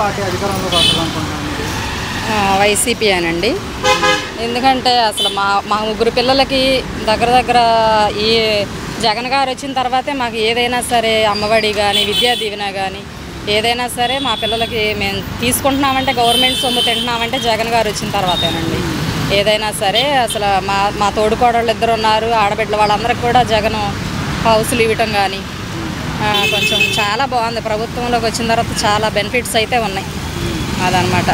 Party అధికారంలోకి వస్తుందనుకుంటున్నాను? YCP అనండి. ఎందుకంటే అసలు మా ముగ్గురు పిల్లలకి దగ్గర ఈ జగన్ గారు వచ్చిన తర్వాతే మాకు ఏదైనా సరే అమ్మఒడి కానీ విద్యా దీవెన కానీ ఏదైనా సరే మా పిల్లలకి మేము తీసుకుంటున్నామంటే గవర్నమెంట్ సొమ్ము తింటున్నామంటే జగన్ గారు వచ్చిన తర్వాతేనండి. ఏదైనా సరే అసలు మా తోడుకోడళ్ళు ఇద్దరు ఉన్నారు, ఆడబిడ్డలు, వాళ్ళందరికీ కూడా జగన్ హౌస్లు ఇవ్వటం కానీ కొంచెం చాలా బాగుంది. ప్రభుత్వంలోకి వచ్చిన తర్వాత చాలా బెనిఫిట్స్ అయితే ఉన్నాయి. అదనమాట.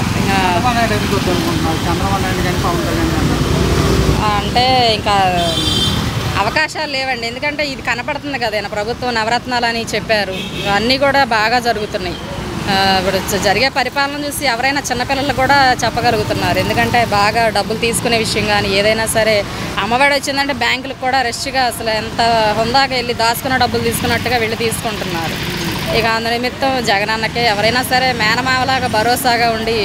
అంటే ఇంకా అవకాశాలు లేవండి. ఎందుకంటే ఇది కనపడుతుంది కదా, ప్రభుత్వం నవరత్నాలు అని చెప్పారు, అన్నీ కూడా బాగా జరుగుతున్నాయి. ఇప్పుడు జరిగే పరిపాలన చూసి ఎవరైనా చిన్నపిల్లలు కూడా చెప్పగలుగుతున్నారు. ఎందుకంటే బాగా డబ్బులు తీసుకునే విషయం కానీ ఏదైనా సరే అమ్మఒడి వచ్చిందంటే బ్యాంకులకు కూడా రష్గా అసలు ఎంత హుందాగా వెళ్ళి దాచుకున్న డబ్బులు తీసుకున్నట్టుగా వెళ్ళి తీసుకుంటున్నారు. ఇక అందు నిమిత్తం జగనన్నకే ఎవరైనా సరే మేనమావలాగా భరోసాగా ఉండి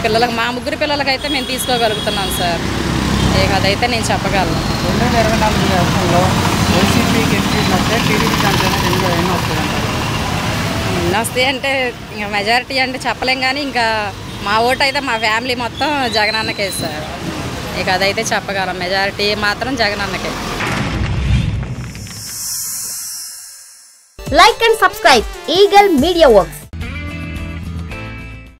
పిల్లలకు, మా ముగ్గురు పిల్లలకైతే మేము తీసుకోగలుగుతున్నాం సార్. ఇక అదైతే నేను చెప్పగలను. 2024 ఎలక్షన్లో వైసీపీకి ఎంపీ టీడీపీ ఎన్ని వస్తాయి అంటే ఇంకా మెజారిటీ అంటే చెప్పలేం, కానీ ఇంకా మా ఓటు అయితే మా ఫ్యామిలీ మొత్తం జగనన్నకే సార్. ఇక అదైతే చెప్పగలం, మెజారిటీ మాత్రం జగనన్నకే. Like and subscribe Eagle Media Works.